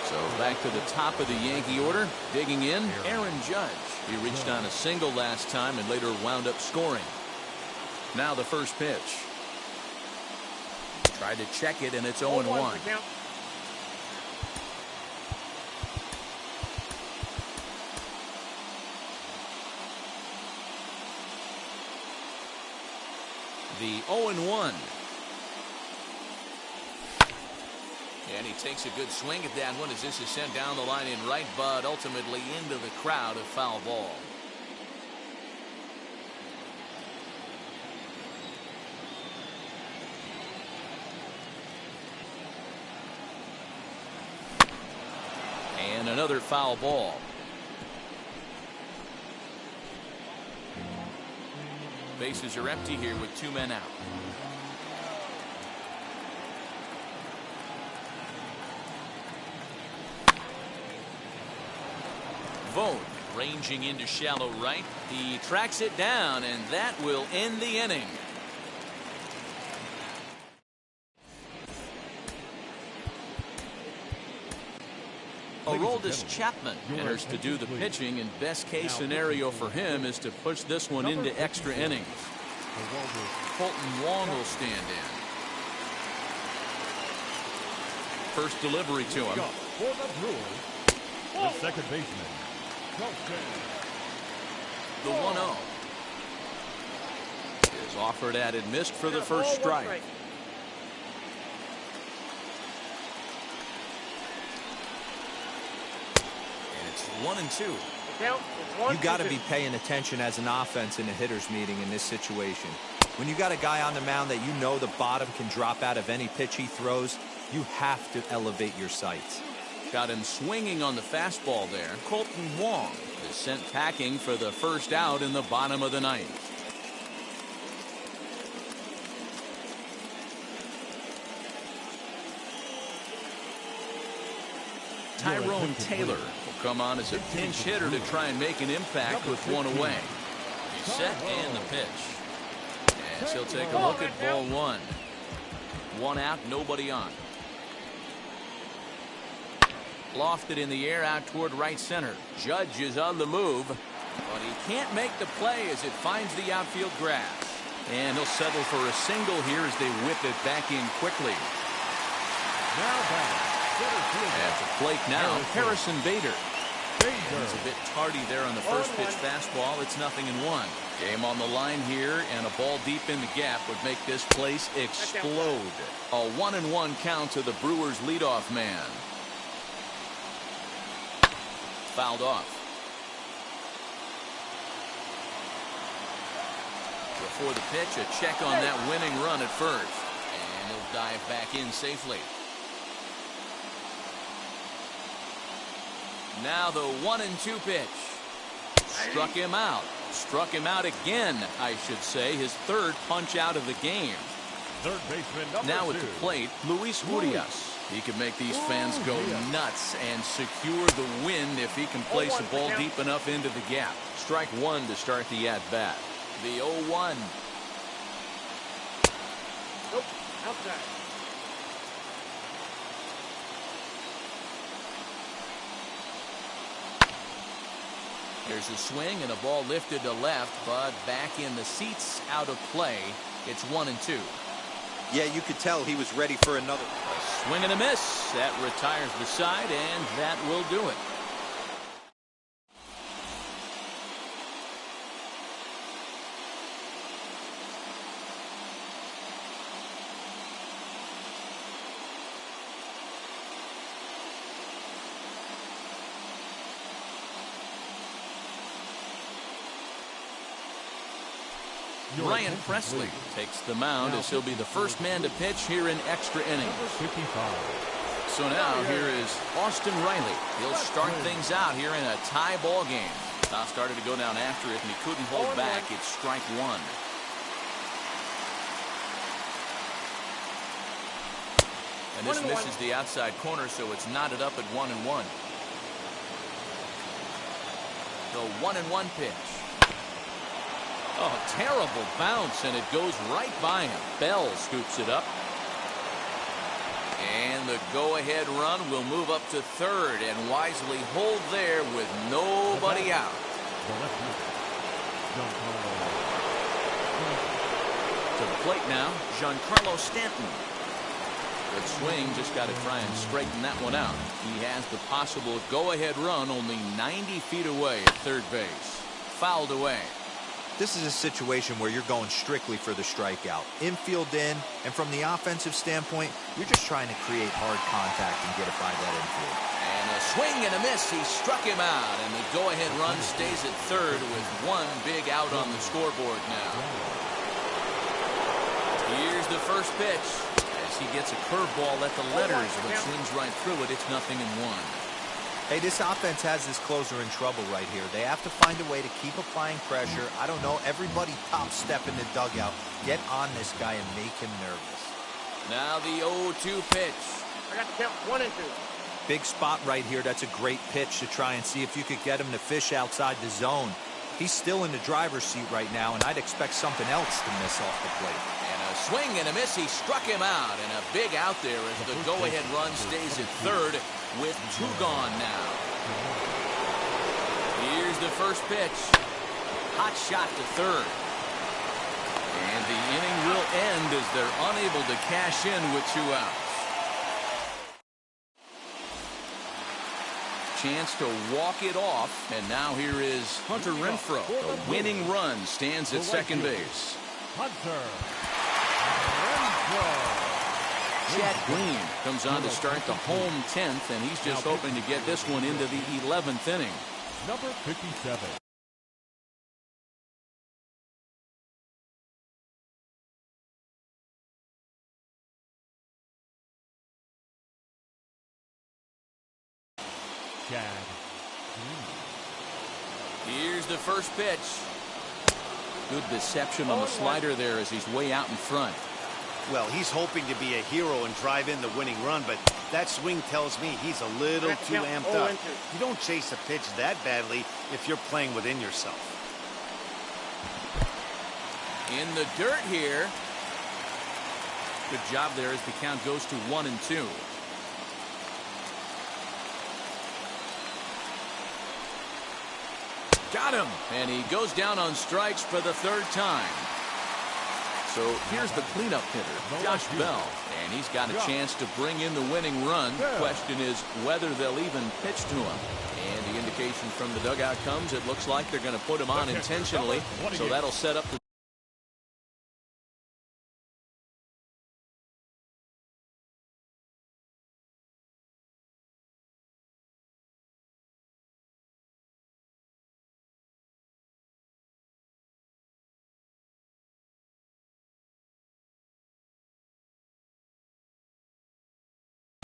So back to the top of the Yankee order. Digging in, Aaron Judge. He reached on a single last time and later wound up scoring. Now the first pitch. Tried to check it, and it's 0-1. The 0-1. And he takes a good swing at that one as this is sent down the line in right, but ultimately into the crowd, a foul ball. And another foul ball. Bases are empty here with 2 men out. Vogt ranging into shallow right. He tracks it down, and that will end the inning. Aroldis Chapman enters to do the pitching, and best case scenario for him is to push this one into extra innings. Colton Wong will stand in. First delivery to him. For the Brewers, the second baseman, Colton. The 1-0 is offered at and missed for the first strike. And it's 1-2. You got to be paying attention as an offense in a hitter's meeting in this situation. When you got a guy on the mound that you know the bottom can drop out of any pitch he throws, you have to elevate your sights. Got him swinging on the fastball there. Colton Wong is sent packing for the first out in the bottom of the ninth. Tyrone Taylor will come on as a pinch hitter to try and make an impact with one away. He's set and the pitch. As he'll take a look at ball 1. 1 out, nobody on. Lofted in the air out toward right center. Judge is on the move, but he can't make the play as it finds the outfield grass. And he'll settle for a single here as they whip it back in quickly. Now back. At the plate now, Harrison Bader. He's a bit tardy there on the first pitch fastball. It's 0-1. Game on the line here, and a ball deep in the gap would make this place explode. A 1-1 count to the Brewers' leadoff man. Fouled off. Before the pitch, a check on that winning run at first. And he'll dive back in safely. Now the 1-2 pitch. Struck him out. Struck him out again, I should say. His third punch out of the game. Third baseman number Now at 2. the plate, Luis Urias. He can make these fans go nuts and secure the win if he can place the ball deep enough into the gap. Strike one to start the at-bat. The 0-1. Nope. Outside. There's a swing and a ball lifted to left, but back in the seats, out of play. It's 1-2. Yeah, you could tell he was ready for another. Swing and a miss. That retires the side, and that will do it. Ryan Presley takes the mound as he'll be the first man to pitch here in extra innings. 55. So now here is Austin Reilly. He'll start things out here in a tie ball game. Top started to go down after it, and he couldn't hold back. It's strike one. And this misses the outside corner, so it's knotted up at 1-1. The 1-1 pitch. Oh, terrible bounce, and it goes right by him. Bell scoops it up. And the go-ahead run will move up to third and wisely hold there with nobody out. To the plate now, Giancarlo Stanton. Good swing, just got to try and straighten that one out. He has the possible go-ahead run only 90 feet away at third base. Fouled away. This is a situation where you're going strictly for the strikeout. Infield in, and from the offensive standpoint, you're just trying to create hard contact and get it by that infield. And a swing and a miss. He struck him out, and the go-ahead run stays at third with one big out on the scoreboard now. Here's the first pitch. As he gets a curveball at the letters, but swings right through it. It's 0-1. Hey, this offense has this closer in trouble right here. They have to find a way to keep applying pressure. I don't know, everybody top step in the dugout. Get on this guy and make him nervous. Now the 0-2 pitch. I got the count 1-2. Big spot right here. That's a great pitch to try and see if you could get him to fish outside the zone. He's still in the driver's seat right now, and I'd expect something else to miss off the plate. And a swing and a miss. He struck him out, and a big out there as the go-ahead run stays at third with two gone now. Here's the first pitch. Hot shot to third. And the inning will end as they're unable to cash in with 2 outs. Chance to walk it off, and now here is Hunter Renfro. The winning run stands at second base. Hunter Renfro. Chad Green comes on to start the home 10th, and he's just hoping to get this one into the 11th inning. Number 57. Chad Green. Here's the first pitch. Good deception on the slider there as he's way out in front. Well, he's hoping to be a hero and drive in the winning run, but that swing tells me he's a little too amped up. You don't chase a pitch that badly if you're playing within yourself. In the dirt here. Good job there as the count goes to 1-2. Got him, and he goes down on strikes for the third time. So here's the cleanup hitter, Josh Bell, and he's got a chance to bring in the winning run. Question is whether they'll even pitch to him. And the indication from the dugout comes, it looks like they're going to put him on intentionally, so that'll set up the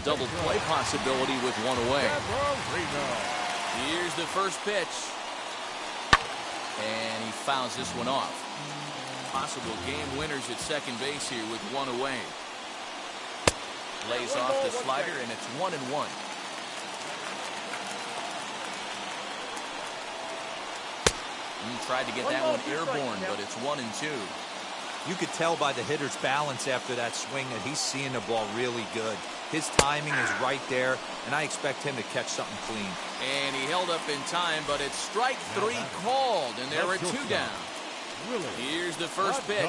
Double play possibility with one away. Here's the first pitch. And he fouls this one off. Possible game winners at second base here with one away. Lays off the slider, and it's 1-1. He tried to get that one airborne, but it's 1-2. You could tell by the hitter's balance after that swing that he's seeing the ball really good. His timing is right there, and I expect him to catch something clean. And he held up in time, but it's strike three called, and there are two down. Here's the first pitch.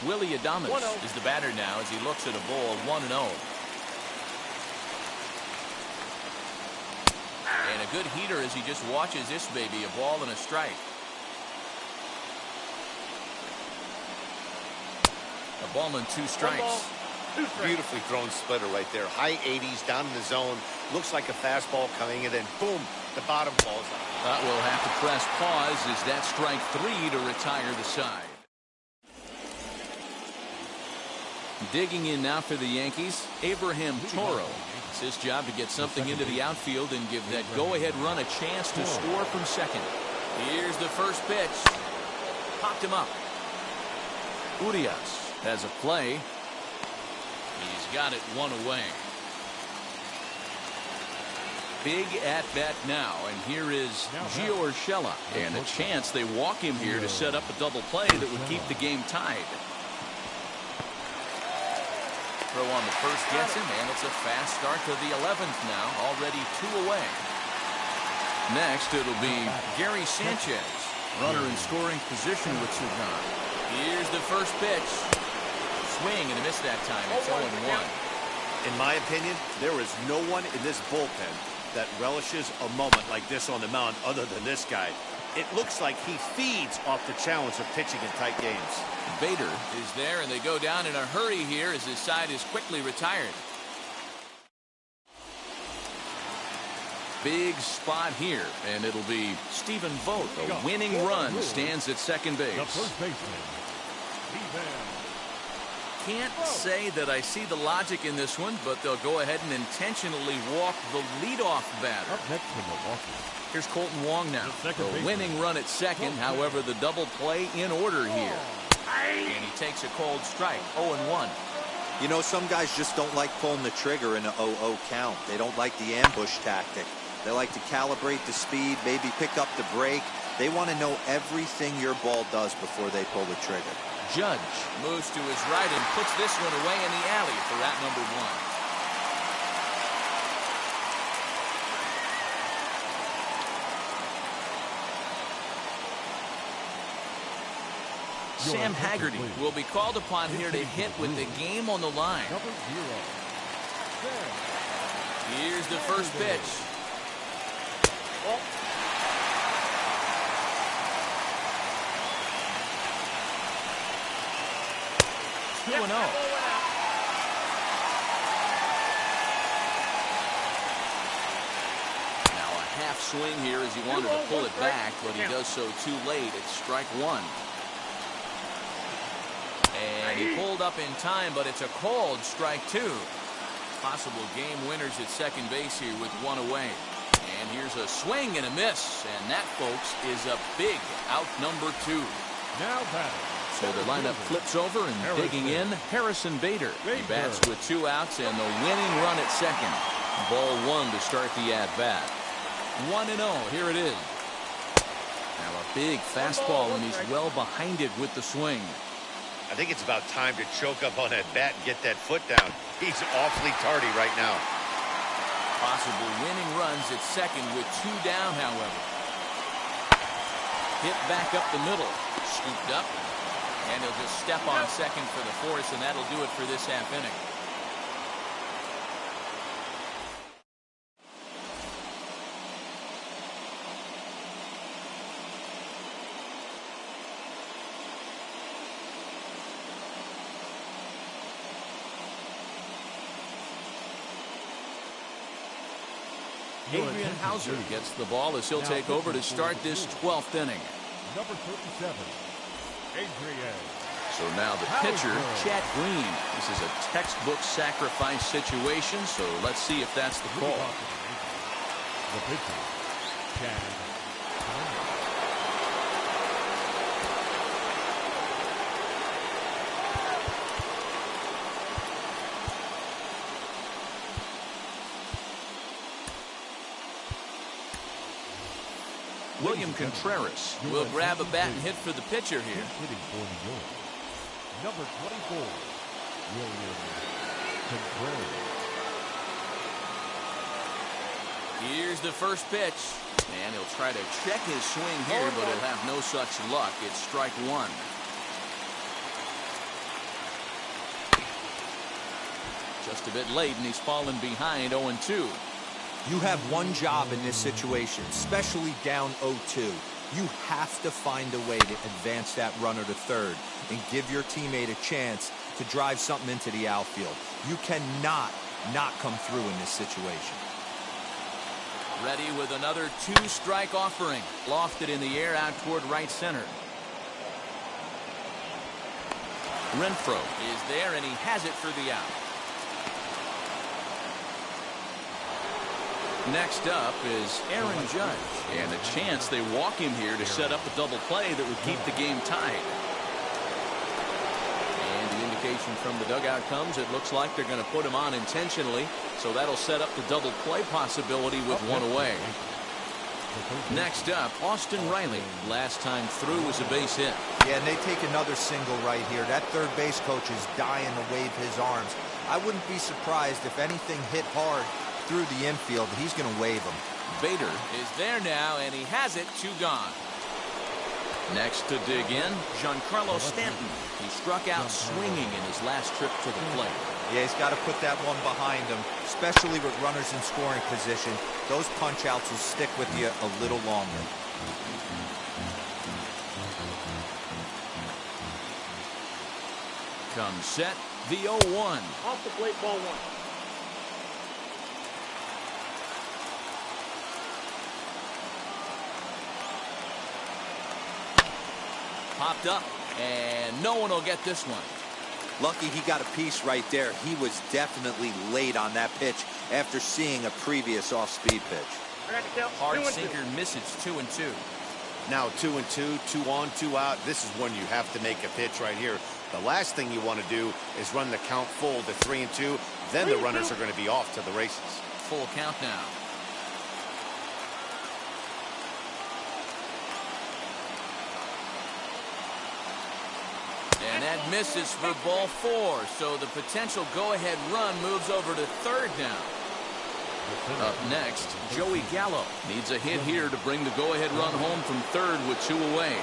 Willie Adames is the batter now as he looks at a ball 1-0. And a good heater as he just watches this baby, a ball and a strike. A ball and two strikes. Beautifully thrown splitter right there. High 80s down in the zone. Looks like a fastball coming in, and boom, the bottom falls out. We'll have to press pause as that strike three to retire the side. Digging in now for the Yankees, Abraham Toro. It's his job to get something into the outfield and give that go-ahead run a chance to score from second. Here's the first pitch. Popped him up. Urias has a play. He's got it one away. Big at bat now, and here is Gio Urshela, and a chance they walk him here to set up a double play that would keep the game tied. Throw on the first gets him, and it's a fast start to the 11th now, already two away. Next, it'll be Gary Sanchez, runner in scoring position with Sugan. Here's the first pitch. Swing and a miss that time. It's 0-1. In my opinion, there is no one in this bullpen that relishes a moment like this on the mound other than this guy. It looks like he feeds off the challenge of pitching in tight games. Bader is there, and they go down in a hurry here as his side is quickly retired. Big spot here, and it'll be Stephen Vogt. A winning run stands at second base. The first baseman, Can't say that I see the logic in this one, but they'll go ahead and intentionally walk the leadoff batter. up next to Milwaukee. Here's Colton Wong now. The winning run at second, however, the double play in order here. And he takes a cold strike, 0-1. You know, some guys just don't like pulling the trigger in an 0-0 count. They don't like the ambush tactic. They like to calibrate the speed, maybe pick up the break. They want to know everything your ball does before they pull the trigger. Judge moves to his right and puts this one away in the alley for out number one. Sam Haggerty will be called upon here to hit with the game on the line. Here's the first pitch. 2-0. Now a half swing here as he wanted to pull it back, but he does so too late. It's strike one. And he pulled up in time, but it's a called strike two. Possible game winners at second base here with one away. And here's a swing and a miss. And that, folks, is a big out number two. Now batting. So the lineup flips over and digging in, Harrison Bader. He bats with two outs and the winning run at second. Ball one to start the at-bat. 1-0, here it is. Now a big fastball, and he's well behind it with the swing. I think it's about time to choke up on that bat and get that foot down. He's awfully tardy right now. Possible winning runs at second with two down, however. Hit back up the middle. Scooped up. And he'll just step on second for the force, and that'll do it for this half inning. Adrian Hauser gets the ball as he'll take over to start this 12th inning. Number 37, Adrian. So now the pitcher, Chad Green. This is a textbook sacrifice situation, so let's see if that's the call. The pitcher, Chad Green. William Contreras will grab a bat and hit for the pitcher here. Hitting for New York. Number 24, William Contreras. Here's the first pitch. And he'll try to check his swing here, but he'll have no such luck. It's strike one. Just a bit late, and he's fallen behind 0-2. You have one job in this situation, especially down 0-2. You have to find a way to advance that runner to third and give your teammate a chance to drive something into the outfield. You cannot not come through in this situation. Ready with another two-strike offering. Lofted in the air out toward right center. Renfro is there, and he has it for the out. Next up is Aaron Judge, and a chance they walk him here to set up a double play that would keep the game tied. And the indication from the dugout comes, it looks like they're going to put him on intentionally, so that'll set up the double play possibility with one away. Next up, Austin Reilly. Last time through was a base hit. Yeah, and they take another single right here. That third base coach is dying to wave his arms. I wouldn't be surprised if anything hit hard through the infield. He's going to wave him. Bader is there now, and he has it, two gone. Next to dig in, Giancarlo Stanton. He struck out swinging in his last trip to the plate. Yeah, he's got to put that one behind him, especially with runners in scoring position. Those punch-outs will stick with you a little longer. Comes set, the 0-1. Off the plate, ball one. Popped up, and no one will get this one. Lucky he got a piece right there. He was definitely late on that pitch after seeing a previous off-speed pitch. Hard sinker misses 2-2. Now 2-2, 2 on, 2 out. This is when you have to make a pitch right here. The last thing you want to do is run the count full to 3-2. Then the runners are going to be off to the races. Full count now. And that misses for ball 4. So the potential go-ahead run moves over to third now. Up next, Joey Gallo needs a hit here to bring the go-ahead run home from third with 2 away.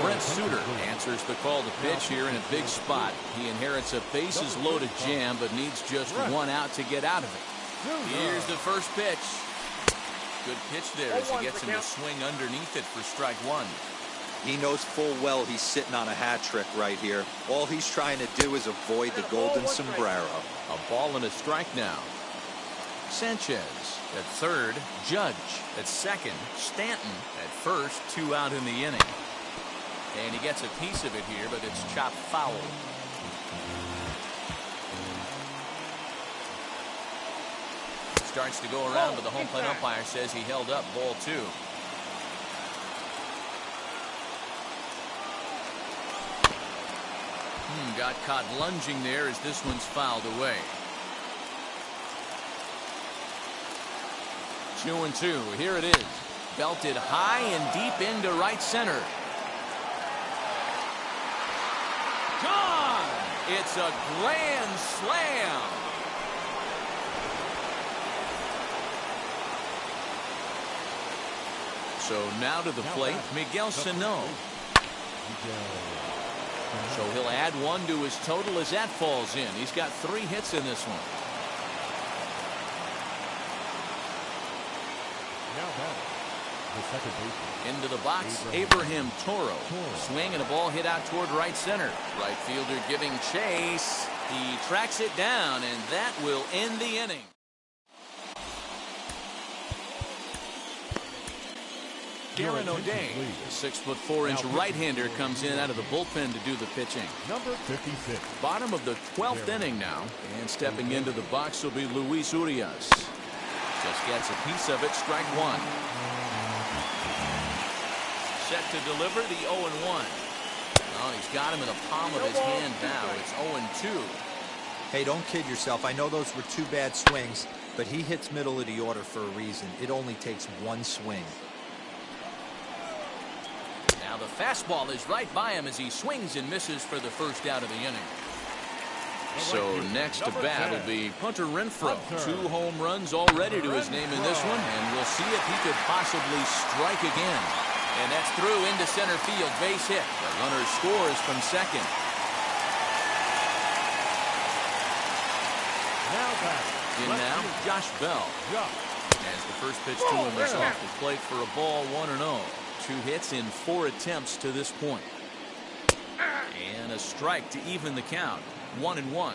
Brent Suter answers the call to pitch here in a big spot. He inherits a bases-loaded jam, but needs just one out to get out of it. Here's the first pitch. Good pitch there as he gets him to swing underneath it for strike one. He knows full well he's sitting on a hat trick right here. All he's trying to do is avoid the golden sombrero. A ball and a strike now. Sanchez at third, Judge at second, Stanton at first, 2 out in the inning. And he gets a piece of it here, but it's chopped foul. Starts to go around, but the home plate umpire says he held up ball 2. Got caught lunging there as this one's fouled away. 2-2. Here it is. Belted high and deep into right center. Gone! It's a grand slam. So now to the plate, Miguel Sano. So he'll add 1 to his total as that falls in. He's got 3 hits in this one. Now batting, the second baseman. Into the box, Abraham Toro. Swing and a ball hit out toward right center. Right fielder giving chase. He tracks it down, and that will end the inning. Darren O'Day, the 6'4" right-hander, comes in out of the bullpen to do the pitching. Number 56. Bottom of the 12th inning now, and stepping into the box will be Luis Urias. Just gets a piece of it, strike one. Set to deliver the 0-1. Oh, he's got him in the palm of his hand now. It's 0-2. Hey, don't kid yourself. I know those were two bad swings, but he hits middle of the order for a reason. It only takes one swing. Now the fastball is right by him as he swings and misses for the first out of the inning. So next to bat will be punter Renfro. 2 home runs already to his name in this one, and we'll see if he could possibly strike again. And that's through into center field, base hit. The runner scores from second. In now, Josh Bell. As the first pitch to him is off the plate for a ball, 1-0. 2 hits in 4 attempts to this point. And a strike to even the count. 1-1.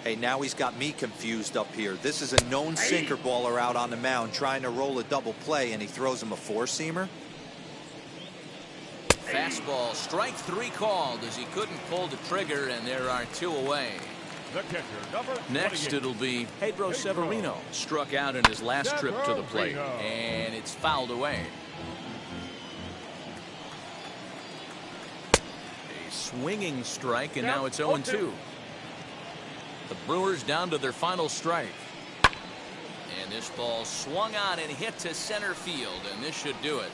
Hey, now he's got me confused up here. This is a known sinker baller out on the mound trying to roll a double play, and he throws him a 4-seamer. Fastball, strike 3 called as he couldn't pull the trigger, and there are 2 away. The catcher, number 28. Next it'll be Pedro Severino. Struck out in his last trip to the plate, and it's fouled away. A swinging strike, and now it's 0-2. The Brewers down to their final strike. And this ball swung on and hit to center field, and this should do it.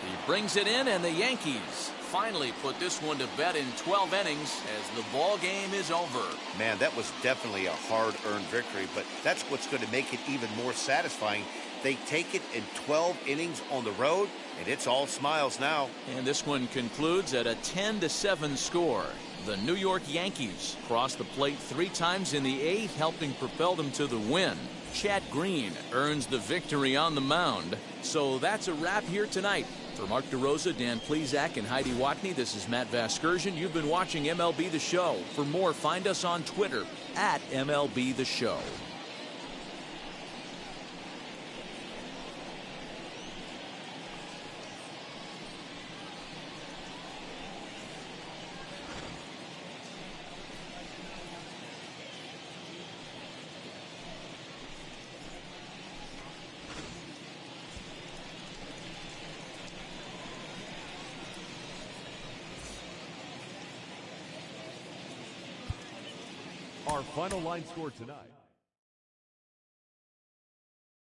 He brings it in, and the Yankees finally put this one to bed in 12 innings as the ball game is over. Man, that was definitely a hard-earned victory, but that's what's going to make it even more satisfying. They take it in 12 innings on the road, and it's all smiles now. And this one concludes at a 10-7 score. The New York Yankees crossed the plate 3 times in the 8th, helping propel them to the win. Chad Green earns the victory on the mound. So that's a wrap here tonight. For Mark DeRosa, Dan Plesac, and Heidi Watney, this is Matt Vasgersian. You've been watching MLB The Show. For more, find us on Twitter at MLB The Show. Our final line score tonight.